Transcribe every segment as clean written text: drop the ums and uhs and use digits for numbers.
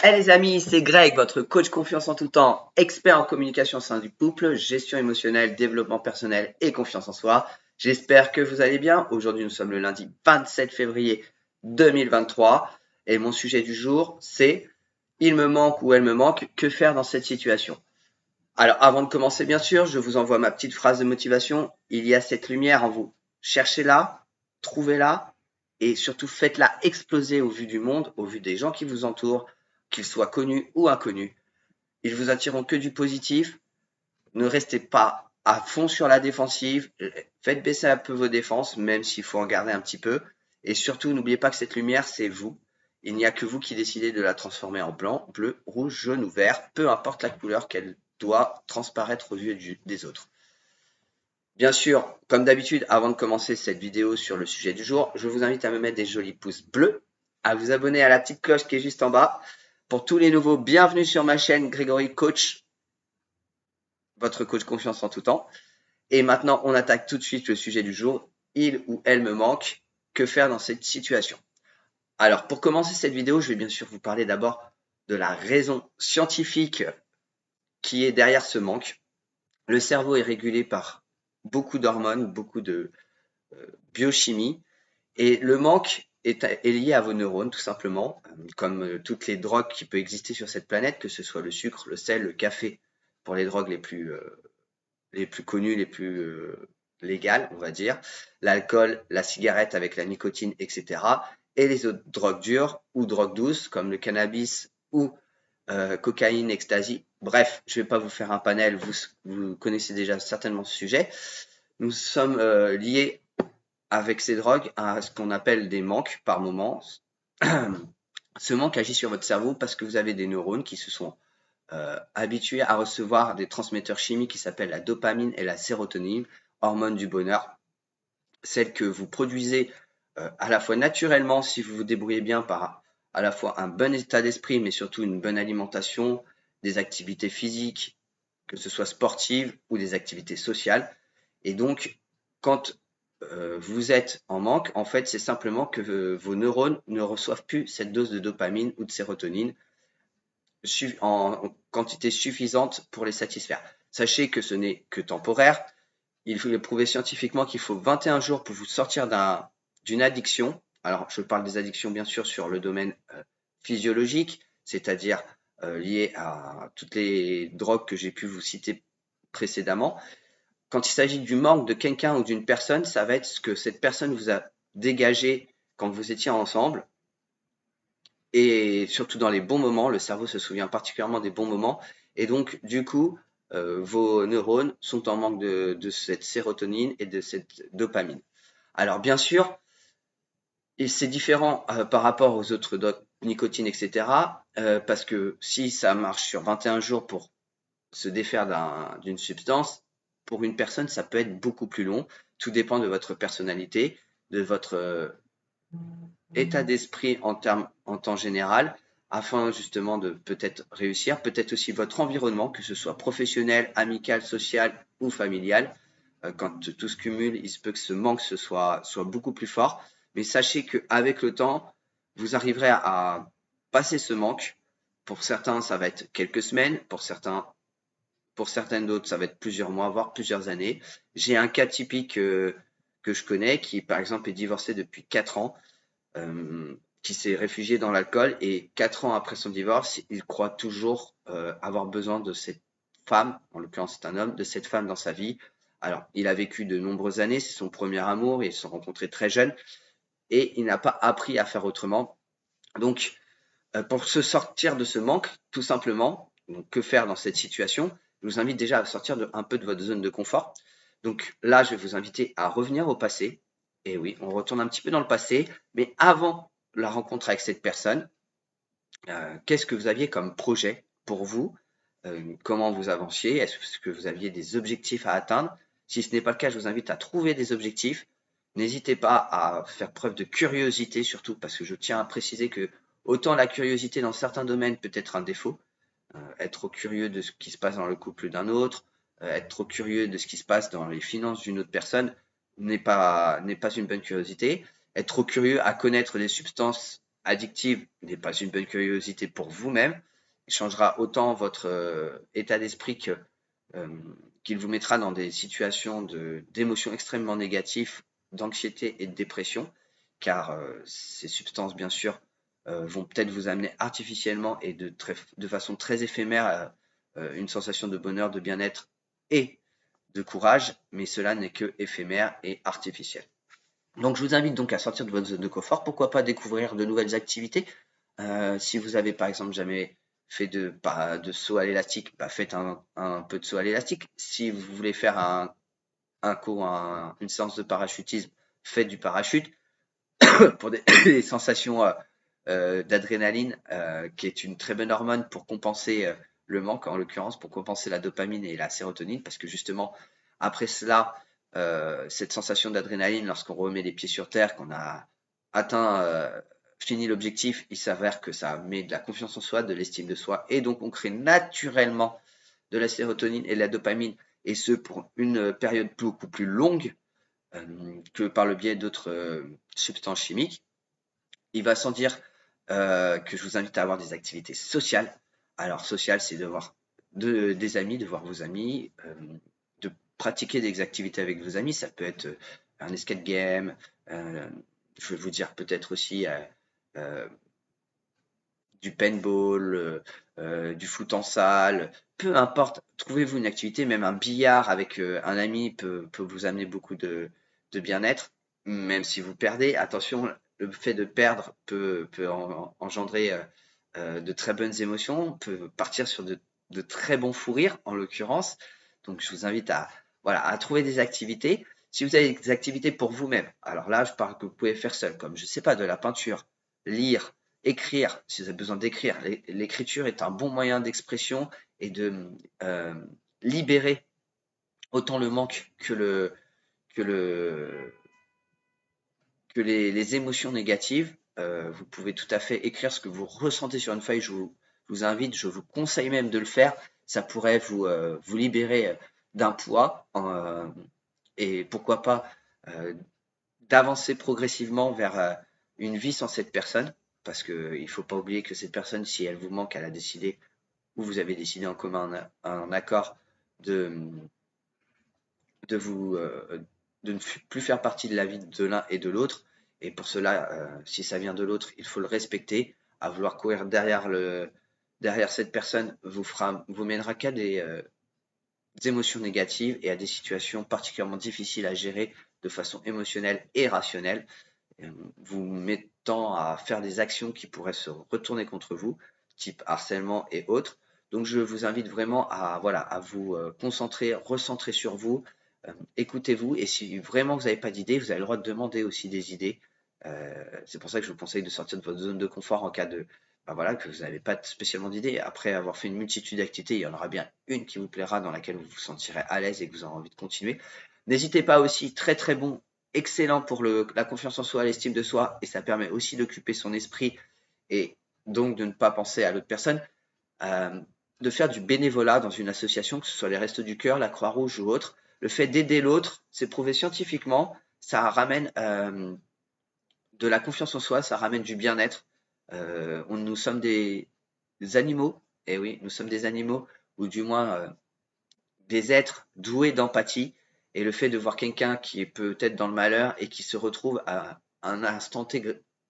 Hey les amis, c'est Greg, votre coach confiance en tout temps, expert en communication au sein du couple, gestion émotionnelle, développement personnel et confiance en soi. J'espère que vous allez bien. Aujourd'hui, nous sommes le lundi 27 février 2023 et mon sujet du jour, c'est il me manque ou elle me manque, que faire dans cette situation? Alors, avant de commencer, bien sûr, je vous envoie ma petite phrase de motivation. Il y a cette lumière en vous. Cherchez-la, trouvez-la et surtout faites-la exploser au vu du monde, au vu des gens qui vous entourent, qu'ils soient connus ou inconnus. Ils vous attireront que du positif. Ne restez pas à fond sur la défensive. Faites baisser un peu vos défenses, même s'il faut en garder un petit peu. Et surtout, n'oubliez pas que cette lumière, c'est vous. Il n'y a que vous qui décidez de la transformer en blanc, bleu, rouge, jaune ou vert, peu importe la couleur qu'elle doit transparaître aux yeux des autres. Bien sûr, comme d'habitude, avant de commencer cette vidéo sur le sujet du jour, je vous invite à me mettre des jolis pouces bleus, à vous abonner à la petite cloche qui est juste en bas. Pour tous les nouveaux, bienvenue sur ma chaîne Grégory Coach, votre coach confiance en tout temps. Et maintenant, on attaque tout de suite le sujet du jour. Il ou elle me manque. Que faire dans cette situation? Alors, pour commencer cette vidéo, je vais bien sûr vous parler d'abord de la raison scientifique qui est derrière ce manque. Le cerveau est régulé par beaucoup d'hormones, beaucoup de biochimie, et le manque est lié à vos neurones, tout simplement, comme toutes les drogues qui peuvent exister sur cette planète, que ce soit le sucre, le sel, le café, pour les drogues les plus connues, les plus légales, on va dire, l'alcool, la cigarette avec la nicotine, etc. Et les autres drogues dures ou drogues douces, comme le cannabis ou cocaïne, ecstasy. Bref, je ne vais pas vous faire un panel, vous connaissez déjà certainement ce sujet. Nous sommes liés avec ces drogues à ce qu'on appelle des manques par moment. Ce manque agit sur votre cerveau parce que vous avez des neurones qui se sont habitués à recevoir des transmetteurs chimiques qui s'appellent la dopamine et la sérotonine, hormones du bonheur, celles que vous produisez à la fois naturellement si vous vous débrouillez bien par à la fois un bon état d'esprit, mais surtout une bonne alimentation, des activités physiques, que ce soit sportives ou des activités sociales. Et donc, quand vous êtes en manque, en fait, c'est simplement que vos neurones ne reçoivent plus cette dose de dopamine ou de sérotonine en quantité suffisante pour les satisfaire. Sachez que ce n'est que temporaire. Il est prouvé scientifiquement qu'il faut 21 jours pour vous sortir d'une addiction. Alors, je parle des addictions, bien sûr, sur le domaine physiologique, c'est-à-dire liées à toutes les drogues que j'ai pu vous citer précédemment. Quand il s'agit du manque de quelqu'un ou d'une personne, ça va être ce que cette personne vous a dégagé quand vous étiez ensemble. Et surtout dans les bons moments, le cerveau se souvient particulièrement des bons moments. Et donc, du coup, vos neurones sont en manque de cette sérotonine et de cette dopamine. Alors, bien sûr, et c'est différent par rapport aux autres drogues, nicotine, etc. Parce que si ça marche sur 21 jours pour se défaire d'une substance, pour une personne, ça peut être beaucoup plus long. Tout dépend de votre personnalité, de votre état d'esprit en temps général, afin justement de peut-être réussir, peut-être aussi votre environnement, que ce soit professionnel, amical, social ou familial. Quand tout se cumule, il se peut que ce manque soit beaucoup plus fort. Mais sachez qu'avec le temps, vous arriverez à passer ce manque. Pour certains, ça va être quelques semaines, pour certaines d'autres, ça va être plusieurs mois, voire plusieurs années. J'ai un cas typique que je connais, qui par exemple est divorcé depuis 4 ans, qui s'est réfugié dans l'alcool et 4 ans après son divorce, il croit toujours avoir besoin de cette femme, en l'occurrence c'est un homme, de cette femme dans sa vie. Alors, il a vécu de nombreuses années, c'est son premier amour, ils se sont rencontrés très jeunes et il n'a pas appris à faire autrement. Donc, pour se sortir de ce manque, tout simplement, donc que faire dans cette situation? Je vous invite déjà à sortir un peu de votre zone de confort. Donc là, je vais vous inviter à revenir au passé. Et oui, on retourne un petit peu dans le passé, mais avant la rencontre avec cette personne, qu'est-ce que vous aviez comme projet pour vous? Comment vous avanciez? Est-ce que vous aviez des objectifs à atteindre? Si ce n'est pas le cas, je vous invite à trouver des objectifs. N'hésitez pas à faire preuve de curiosité, surtout parce que je tiens à préciser que autant la curiosité dans certains domaines peut être un défaut, être trop curieux de ce qui se passe dans le couple d'un autre, être trop curieux de ce qui se passe dans les finances d'une autre personne n'est pas une bonne curiosité. Être trop curieux à connaître des substances addictive n'est pas une bonne curiosité pour vous-même. Il changera autant votre état d'esprit que qu'il vous mettra dans des situations d'émotions extrêmement négatives, d'anxiété et de dépression, car ces substances, bien sûr, vont peut-être vous amener artificiellement et de façon très éphémère une sensation de bonheur, de bien-être et de courage, mais cela n'est que éphémère et artificiel. Donc je vous invite donc à sortir de votre zone de confort, pourquoi pas découvrir de nouvelles activités. Si vous avez par exemple jamais fait de saut à l'élastique, bah faites un peu de saut à l'élastique. Si vous voulez faire un cours, une séance de parachutisme, faites du parachute pour des sensations d'adrénaline, qui est une très bonne hormone pour compenser le manque, en l'occurrence pour compenser la dopamine et la sérotonine, parce que justement, après cela, cette sensation d'adrénaline, lorsqu'on remet les pieds sur terre, qu'on a atteint, fini l'objectif, il s'avère que ça met de la confiance en soi, de l'estime de soi, et donc on crée naturellement de la sérotonine et de la dopamine, et ce pour une période beaucoup plus longue que par le biais d'autres substances chimiques. Il va sans dire que je vous invite à avoir des activités sociales. Alors, social, c'est de voir des amis, de voir vos amis, de pratiquer des activités avec vos amis. Ça peut être un escape game, je vais vous dire peut-être aussi du paintball, du foot en salle, peu importe. Trouvez-vous une activité, même un billard avec un ami peut vous amener beaucoup de bien-être, même si vous perdez. Attention, le fait de perdre peut engendrer de très bonnes émotions, peut partir sur de très bons fous rires, en l'occurrence. Donc, je vous invite voilà, à trouver des activités. Si vous avez des activités pour vous-même, alors là, je parle que vous pouvez faire seul, comme, je sais pas, de la peinture, lire, écrire, si vous avez besoin d'écrire. L'écriture est un bon moyen d'expression et de libérer autant le manque que les émotions négatives. Vous pouvez tout à fait écrire ce que vous ressentez sur une feuille. Je vous invite, je vous conseille même de le faire. Ça pourrait vous libérer d'un poids et pourquoi pas d'avancer progressivement vers une vie sans cette personne. Parce qu'il ne faut pas oublier que cette personne, si elle vous manque, elle a décidé, ou vous avez décidé en commun un accord de, de vous de ne plus faire partie de la vie de l'un et de l'autre. Et pour cela, si ça vient de l'autre, il faut le respecter. À vouloir courir derrière cette personne vous mènera qu'à des émotions négatives et à des situations particulièrement difficiles à gérer de façon émotionnelle et rationnelle, vous mettant à faire des actions qui pourraient se retourner contre vous, type harcèlement et autres. Donc je vous invite vraiment à vous concentrer, recentrer sur vous, écoutez-vous, et si vraiment vous n'avez pas d'idées, vous avez le droit de demander aussi des idées. C'est pour ça que je vous conseille de sortir de votre zone de confort en cas que vous n'avez pas spécialement d'idées. Après avoir fait une multitude d'activités, il y en aura bien une qui vous plaira, dans laquelle vous vous sentirez à l'aise et que vous aurez envie de continuer. N'hésitez pas aussi, très très bon, excellent pour la confiance en soi, l'estime de soi, et ça permet aussi d'occuper son esprit et donc de ne pas penser à l'autre personne, euh, de faire du bénévolat dans une association, que ce soit les Restos du Cœur, la Croix-Rouge ou autre. Le fait d'aider l'autre, c'est prouvé scientifiquement, ça ramène de la confiance en soi, ça ramène du bien-être. Nous sommes des animaux, et oui, nous sommes des animaux, ou du moins des êtres doués d'empathie. Et le fait de voir quelqu'un qui est peut-être dans le malheur et qui se retrouve à un instant T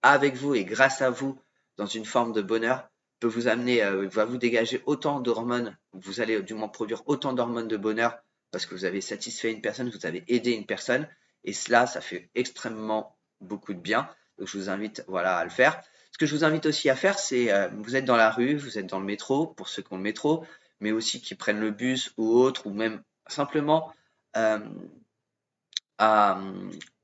avec vous et grâce à vous dans une forme de bonheur peut vous amener, va vous dégager autant d'hormones, vous allez du moins produire autant d'hormones de bonheur parce que vous avez satisfait une personne, vous avez aidé une personne, et cela, ça fait extrêmement beaucoup de bien. Donc je vous invite à le faire. Ce que je vous invite aussi à faire, c'est vous êtes dans la rue, vous êtes dans le métro, pour ceux qui ont le métro, mais aussi qui prennent le bus ou autre, ou même simplement euh, à,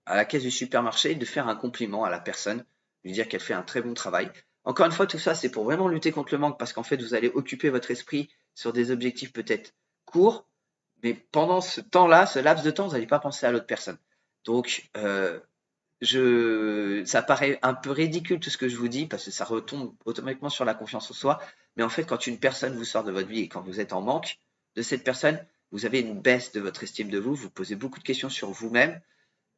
à la caisse du supermarché, de faire un compliment à la personne, lui dire qu'elle fait un très bon travail. Encore une fois, tout ça, c'est pour vraiment lutter contre le manque, parce qu'en fait, vous allez occuper votre esprit sur des objectifs peut-être courts, mais pendant ce temps-là, ce laps de temps, vous n'allez pas penser à l'autre personne. Donc, ça paraît un peu ridicule tout ce que je vous dis, parce que ça retombe automatiquement sur la confiance en soi. Mais en fait, quand une personne vous sort de votre vie et quand vous êtes en manque de cette personne, vous avez une baisse de votre estime de vous, vous posez beaucoup de questions sur vous-même,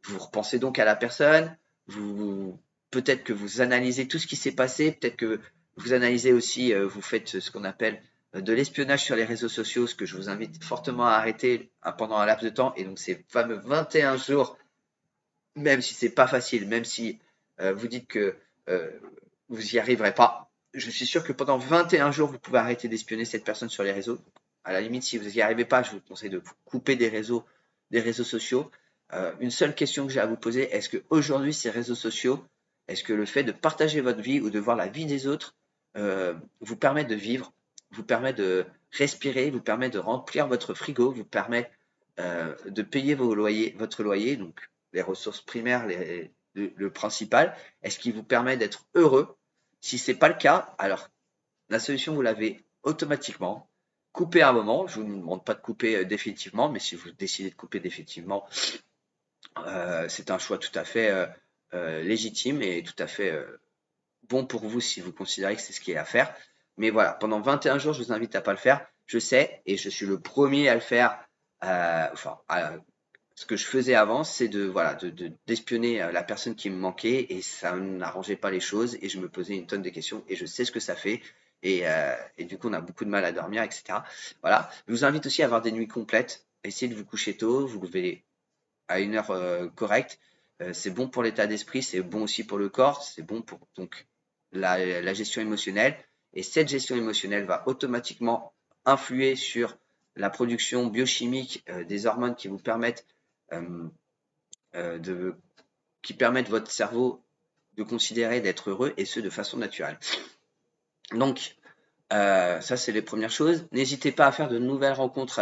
vous repensez donc à la personne, vous peut-être que vous analysez tout ce qui s'est passé, peut-être que vous analysez aussi, vous faites ce qu'on appelle de l'espionnage sur les réseaux sociaux, ce que je vous invite fortement à arrêter pendant un laps de temps. Et donc ces fameux 21 jours, même si c'est pas facile, même si vous dites que euh, vous y arriverez pas, je suis sûr que pendant 21 jours, vous pouvez arrêter d'espionner cette personne sur les réseaux. À la limite, si vous n'y arrivez pas, je vous conseille de vous couper des réseaux sociaux. Une seule question que j'ai à vous poser, est-ce que aujourd'hui ces réseaux sociaux, est-ce que le fait de partager votre vie ou de voir la vie des autres vous permet de vivre, vous permet de respirer, vous permet de remplir votre frigo, vous permet de payer votre loyer, donc les ressources primaires, le principal, est-ce qu'il vous permet d'être heureux? Si ce n'est pas le cas, alors la solution, vous l'avez automatiquement. Coupez un moment, je ne vous demande pas de couper définitivement, mais si vous décidez de couper définitivement, c'est un choix tout à fait légitime et tout à fait bon pour vous si vous considérez que c'est ce qu'il y a à faire. Mais voilà, pendant 21 jours, je vous invite à ne pas le faire. Je sais, et je suis le premier à le faire, ce que je faisais avant, c'est d'espionner la personne qui me manquait et ça n'arrangeait pas les choses et je me posais une tonne de questions et je sais ce que ça fait et du coup on a beaucoup de mal à dormir, etc. Voilà. Je vous invite aussi à avoir des nuits complètes. Essayez de vous coucher tôt, vous levez à une heure correcte. C'est bon pour l'état d'esprit, c'est bon aussi pour le corps, c'est bon pour donc la gestion émotionnelle. Et cette gestion émotionnelle va automatiquement influer sur la production biochimique des hormones qui vous permettent euh, de, qui permettent votre cerveau de considérer d'être heureux et ce de façon naturelle. Donc, ça c'est les premières choses. N'hésitez pas à faire de nouvelles rencontres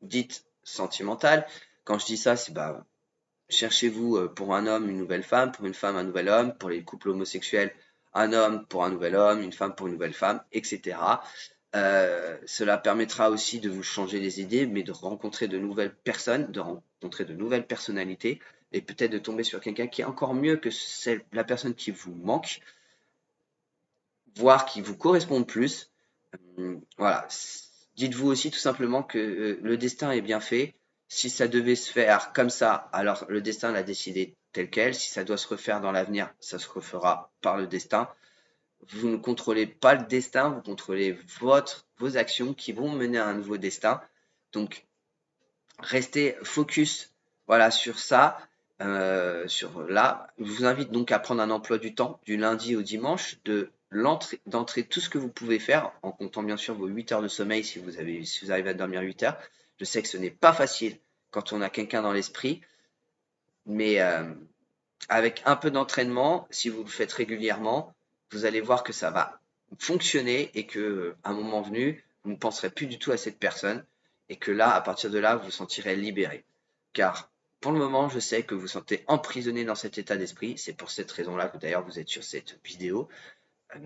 dites sentimentales. Quand je dis ça, c'est cherchez-vous pour un homme une nouvelle femme, pour une femme un nouvel homme, pour les couples homosexuels un homme pour un nouvel homme, une femme pour une nouvelle femme, etc. Cela permettra aussi de vous changer les idées, mais de rencontrer de nouvelles personnes, de rencontrer de nouvelles personnalités, et peut-être de tomber sur quelqu'un qui est encore mieux que la personne qui vous manque, voire qui vous correspond plus. Voilà. Dites-vous aussi tout simplement que le destin est bien fait. Si ça devait se faire comme ça, alors le destin l'a décidé tel quel. Si ça doit se refaire dans l'avenir, ça se refera par le destin. Vous ne contrôlez pas le destin, vous contrôlez vos actions qui vont mener à un nouveau destin. Donc, restez focus voilà, sur ça. Je vous invite donc à prendre un emploi du temps du lundi au dimanche, d'entrer tout ce que vous pouvez faire, en comptant bien sûr vos 8 heures de sommeil si vous arrivez à dormir 8 heures. Je sais que ce n'est pas facile quand on a quelqu'un dans l'esprit, mais avec un peu d'entraînement, si vous le faites régulièrement, vous allez voir que ça va fonctionner et que, à un moment venu, vous ne penserez plus du tout à cette personne et que là, à partir de là, vous vous sentirez libéré. Car pour le moment, je sais que vous vous sentez emprisonné dans cet état d'esprit. C'est pour cette raison-là que d'ailleurs vous êtes sur cette vidéo, euh,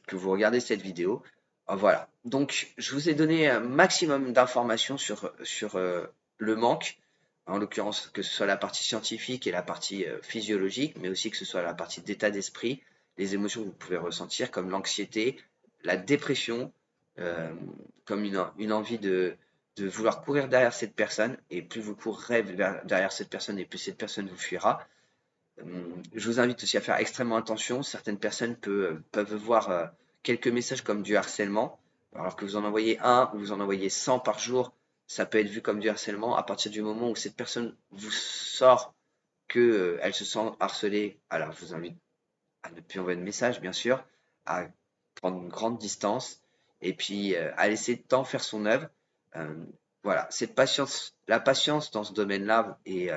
que vous regardez cette vidéo. Voilà. Donc, je vous ai donné un maximum d'informations sur le manque, en l'occurrence que ce soit la partie scientifique et la partie physiologique, mais aussi que ce soit la partie d'état d'esprit, les émotions que vous pouvez ressentir, comme l'anxiété, la dépression, euh, comme une envie de vouloir courir derrière cette personne, et plus vous courrez derrière cette personne, et plus cette personne vous fuira. Je vous invite aussi à faire extrêmement attention. Certaines personnes peuvent voir quelques messages comme du harcèlement, alors que vous en envoyez un ou vous en envoyez 100 par jour, ça peut être vu comme du harcèlement à partir du moment où cette personne vous sort qu'elle se sent harcelée. Alors je vous invite à ne plus envoyer de message, bien sûr, à prendre une grande distance et puis à laisser le temps faire son œuvre. Euh, voilà, la patience dans ce domaine-là est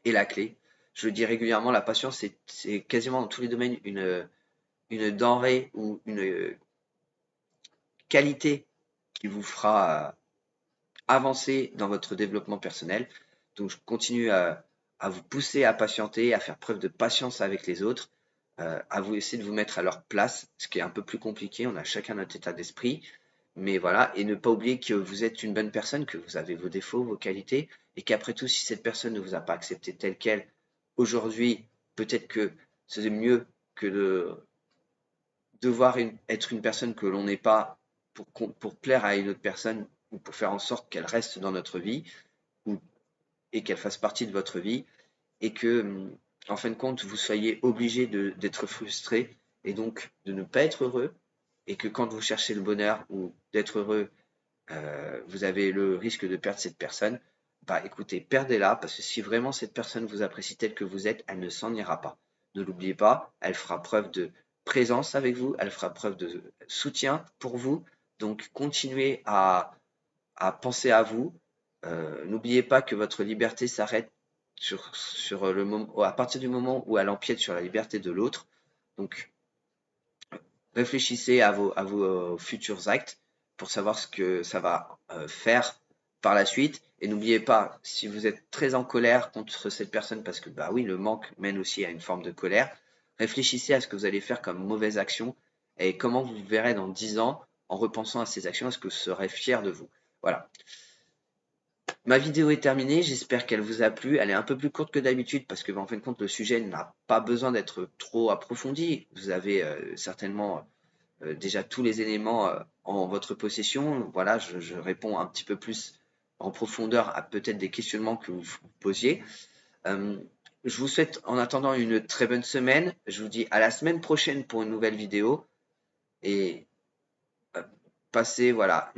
la clé. Je le dis régulièrement, la patience, c'est quasiment dans tous les domaines une denrée ou une qualité qui vous fera avancer dans votre développement personnel. Donc, je continue à vous pousser à patienter, à faire preuve de patience avec les autres, à vous essayer de vous mettre à leur place, ce qui est un peu plus compliqué. On a chacun notre état d'esprit. Mais voilà, et ne pas oublier que vous êtes une bonne personne, que vous avez vos défauts, vos qualités, et qu'après tout, si cette personne ne vous a pas accepté tel quel, aujourd'hui, peut-être que c'est mieux que de devoir être une personne que l'on n'est pas pour plaire à une autre personne ou pour faire en sorte qu'elle reste dans notre vie ou, et qu'elle fasse partie de votre vie et que en fin de compte, vous soyez obligé d'être frustré et donc de ne pas être heureux, et que quand vous cherchez le bonheur ou d'être heureux, vous avez le risque de perdre cette personne, bah écoutez, perdez-la, parce que si vraiment cette personne vous apprécie tel que vous êtes, elle ne s'en ira pas. Ne l'oubliez pas, elle fera preuve de présence avec vous, elle fera preuve de soutien pour vous, donc continuez à penser à vous. N'oubliez pas que votre liberté s'arrête sur le moment, à partir du moment où elle empiète sur la liberté de l'autre. Donc, réfléchissez à vos futurs actes pour savoir ce que ça va faire par la suite. Et n'oubliez pas, si vous êtes très en colère contre cette personne, parce que bah oui, le manque mène aussi à une forme de colère, réfléchissez à ce que vous allez faire comme mauvaise action et comment vous verrez dans 10 ans en repensant à ces actions, est-ce que vous serez fier de vous. Voilà. Ma vidéo est terminée, j'espère qu'elle vous a plu. Elle est un peu plus courte que d'habitude parce que, en fin de compte, le sujet n'a pas besoin d'être trop approfondi. Vous avez certainement déjà tous les éléments en votre possession. Voilà, je réponds un petit peu plus en profondeur à peut-être des questionnements que vous vous posiez. Euh, je vous souhaite en attendant une très bonne semaine. Je vous dis à la semaine prochaine pour une nouvelle vidéo et passez, voilà,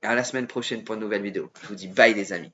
à la semaine prochaine pour une nouvelle vidéo. Je vous dis bye les amis.